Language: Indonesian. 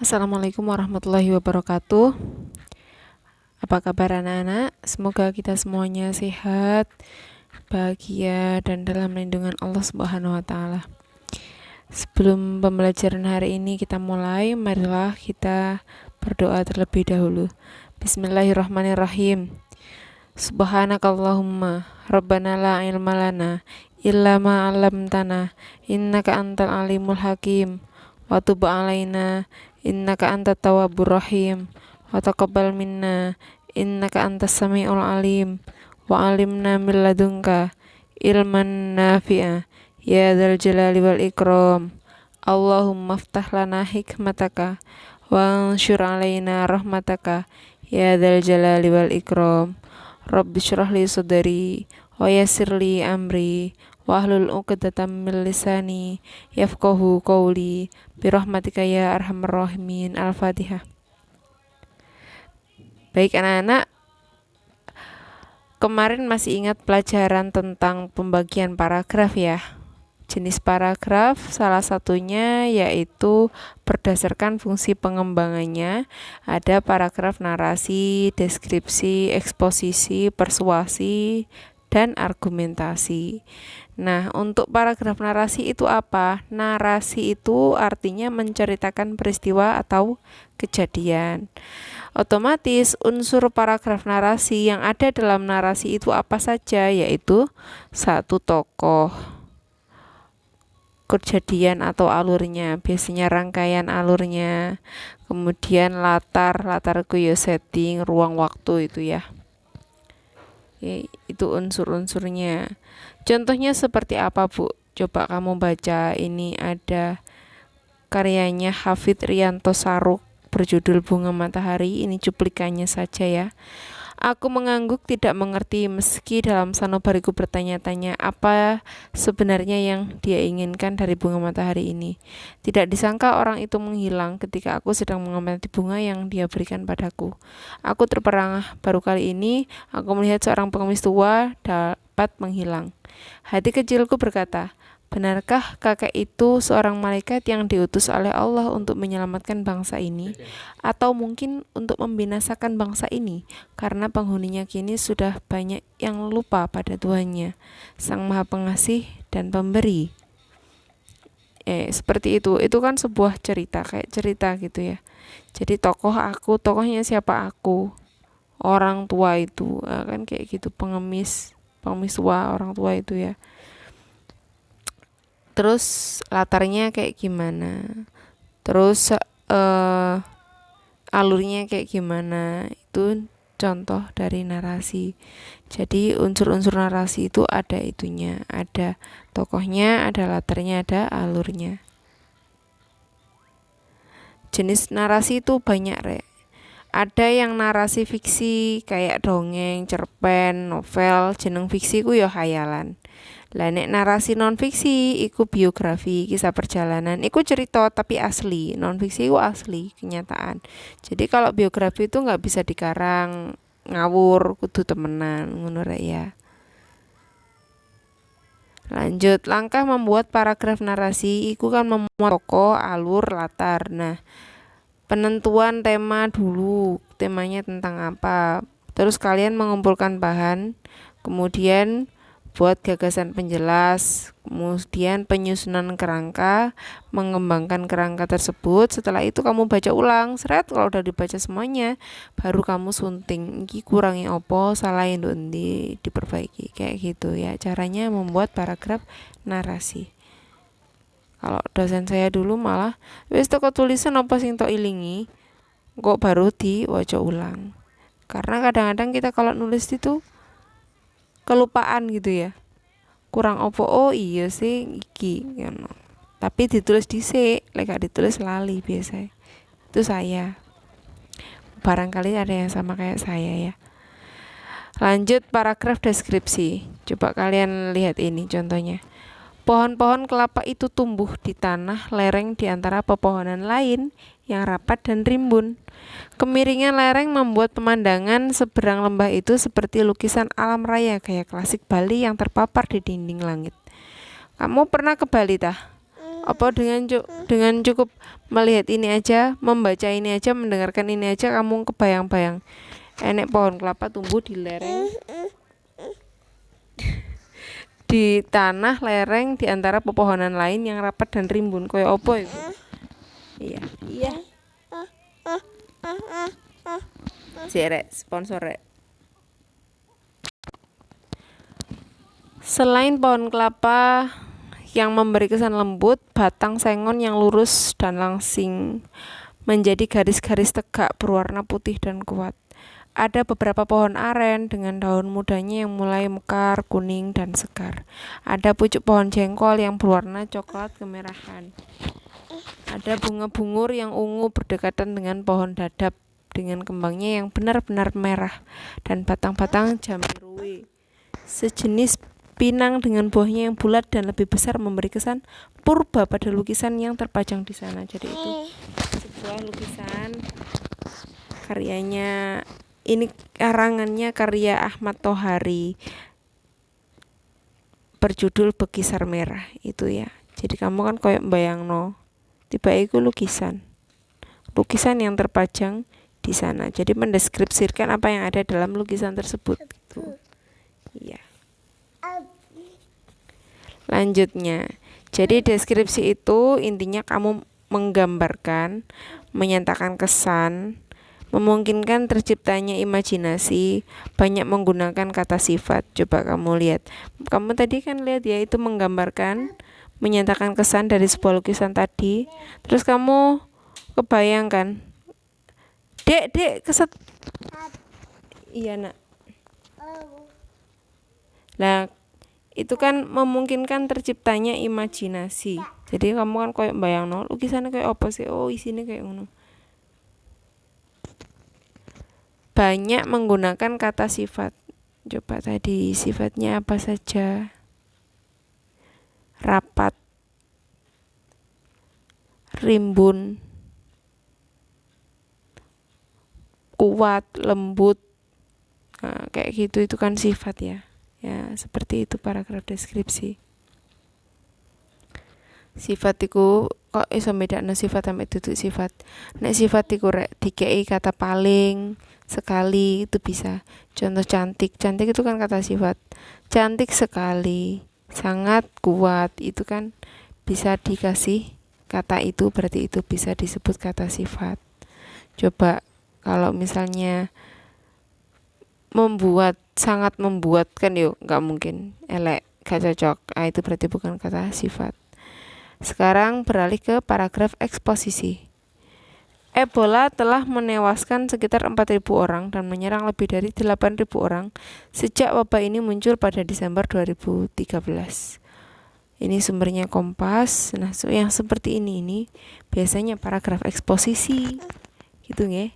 Assalamualaikum warahmatullahi wabarakatuh. Apa kabar anak-anak? Semoga kita semuanya sehat, bahagia, dan dalam lindungan Allah Subhanahu wa Ta'ala. Sebelum pembelajaran hari ini kita mulai, marilah kita berdoa terlebih dahulu. Bismillahirrahmanirrahim. Subhanakallahumma Rabbana la ilma lana illa ma 'allamtana innaka antal alimul hakim wa tub 'alaina innaka antat tawwabur rahim wa taqabbal minna innaka antas samiul alim wa 'allimna min ladunka ilman nafi'a ya dzal jalali wal ikram. Allahumma aftah lana hikmataka wa ansyur 'alaina rahmataka ya dzal jalali wal ikram. Rabbi syrah li sadri wa yassir li amri wahlul 'uqdatam min lisani yafqahu qawli birahmatika ya arhamar rahimin. Al-Fatihah. Baik anak-anak, kemarin masih ingat pelajaran tentang pembagian paragraf ya. Jenis paragraf salah satunya yaitu berdasarkan fungsi pengembangannya. Ada paragraf narasi, deskripsi, eksposisi, persuasi, dan argumentasi. Nah, untuk paragraf narasi itu apa? Narasi itu artinya menceritakan peristiwa atau kejadian. Otomatis unsur paragraf narasi yang ada dalam narasi itu apa saja? Yaitu satu tokoh, kejadian atau alurnya, biasanya rangkaian alurnya, kemudian latar itu ya setting, ruang waktu itu ya. Itu unsur-unsurnya. Contohnya seperti apa, Bu? Coba kamu baca, ini ada karyanya Hafidz Rianto Saruk berjudul Bunga Matahari. Ini cuplikannya saja ya. Aku mengangguk tidak mengerti meski dalam sanubariku bertanya-tanya apa sebenarnya yang dia inginkan dari bunga matahari ini. Tidak disangka orang itu menghilang ketika aku sedang mengamati bunga yang dia berikan padaku. Aku terperangah, baru kali ini aku melihat seorang pengemis tua dapat menghilang. Hati kecilku berkata, benarkah kakek itu seorang malaikat yang diutus oleh Allah untuk menyelamatkan bangsa ini? Atau mungkin untuk membinasakan bangsa ini? Karena penghuninya kini sudah banyak yang lupa pada Tuhannya, Sang Maha Pengasih dan Pemberi. Seperti itu. Itu kan sebuah cerita, kayak cerita gitu ya. Jadi tokohnya siapa aku? Orang tua itu, kan kayak gitu, pengemis tua, orang tua itu ya. Terus latarnya kayak gimana, terus alurnya kayak gimana, itu contoh dari narasi. Jadi unsur-unsur narasi itu ada itunya, ada tokohnya, ada latarnya, ada alurnya. Jenis narasi itu banyak, Rek. Ada yang narasi fiksi kayak dongeng, cerpen, novel. Jeneng fiksi ku ya khayalan. Lah nek narasi non fiksi iku biografi, kisah perjalanan, iku cerita tapi asli. Non fiksi iku asli, kenyataan. Jadi kalau biografi itu nggak bisa dikarang, ngawur, kudu temenan, ngono rek ya. Lanjut, langkah membuat paragraf narasi iku kan memuat tokoh, alur, latar. Nah, penentuan tema dulu, temanya tentang apa. Terus kalian mengumpulkan bahan, kemudian buat gagasan penjelas, kemudian penyusunan kerangka, mengembangkan kerangka tersebut. Setelah itu kamu baca ulang, kalau udah dibaca semuanya, baru kamu sunting, iki kurangi opo, salahin ndi, diperbaiki, kayak gitu ya. Caranya membuat paragraf narasi. Kalau dosen saya dulu malah wis toko tulisan apa sing tok ilingi, kok baru diwaca ulang. Karena kadang-kadang kita kalau nulis itu kelupaan gitu ya, kurang opo, oh iya sih iki gitu. Tapi ditulis dhisik, lek gak ditulis lali biasa. Itu saya. Barangkali ada yang sama kayak saya ya. Lanjut paragraf deskripsi. Coba kalian lihat ini contohnya. Pohon-pohon kelapa itu tumbuh di tanah lereng di antara pepohonan lain yang rapat dan rimbun. Kemiringan lereng membuat pemandangan seberang lembah itu seperti lukisan alam raya gaya klasik Bali yang terpapar di dinding langit. Kamu pernah ke Bali tah? Apa dengan cukup melihat ini aja, membaca ini aja, mendengarkan ini aja kamu kebayang-bayang enek pohon kelapa tumbuh di lereng, di tanah lereng di antara pepohonan lain yang rapat dan rimbun. Koyo opo itu? Iya. Iya. Rek, sponsor rek. Selain pohon kelapa yang memberi kesan lembut, batang sengon yang lurus dan langsing menjadi garis-garis tegak berwarna putih dan kuat. Ada beberapa pohon aren dengan daun mudanya yang mulai mekar, kuning, dan segar. Ada pucuk pohon jengkol yang berwarna coklat kemerahan. Ada bunga bungur yang ungu berdekatan dengan pohon dadap dengan kembangnya yang benar-benar merah dan batang-batang jamiruwe. Sejenis pinang dengan buahnya yang bulat dan lebih besar memberi kesan purba pada lukisan yang terpajang di sana. Jadi itu sebuah lukisan karyanya, ini karangannya karya Ahmad Tohari berjudul Bekisar Merah itu ya. Jadi kamu kan koyok bayangno tiba iku lukisan yang terpajang di sana. Jadi mendeskripsikan apa yang ada dalam lukisan tersebut gitu. Iya. Lanjutnya, jadi deskripsi itu intinya kamu menggambarkan, menyatakan kesan, memungkinkan terciptanya imajinasi, banyak menggunakan kata sifat. Coba kamu lihat, kamu tadi kan lihat ya, itu menggambarkan, menyatakan kesan dari sebuah lukisan tadi. Terus kamu kebayangkan, dek keset, iya nak. Nah, itu kan memungkinkan terciptanya imajinasi. Jadi kamu kan koyo bayangno lukisannya kayak apa sih? Oh, isinya kayak ngono. Banyak menggunakan kata sifat. Coba tadi sifatnya apa saja? Rapat, rimbun, kuat, lembut. Nah, kayak gitu itu kan sifat ya. Ya, seperti itu paragraf deskripsi. Sifat iku kok iso bedakno sifat sampe duduk sifat. Nek sifat iku rek dikei kata paling, sekali itu bisa. Contoh cantik itu kan kata sifat. Cantik sekali, sangat kuat itu kan bisa dikasih kata itu, berarti itu bisa disebut kata sifat. Coba kalau misalnya sangat membuat kan yuk nggak mungkin, elek, gak cocok. Itu berarti bukan kata sifat. Sekarang beralih ke paragraf eksposisi. Ebola telah menewaskan sekitar 4.000 orang dan menyerang lebih dari 8.000 orang sejak wabah ini muncul pada Desember 2013. Ini sumbernya Kompas. Nah, yang seperti ini biasanya paragraf eksposisi gitu nggih.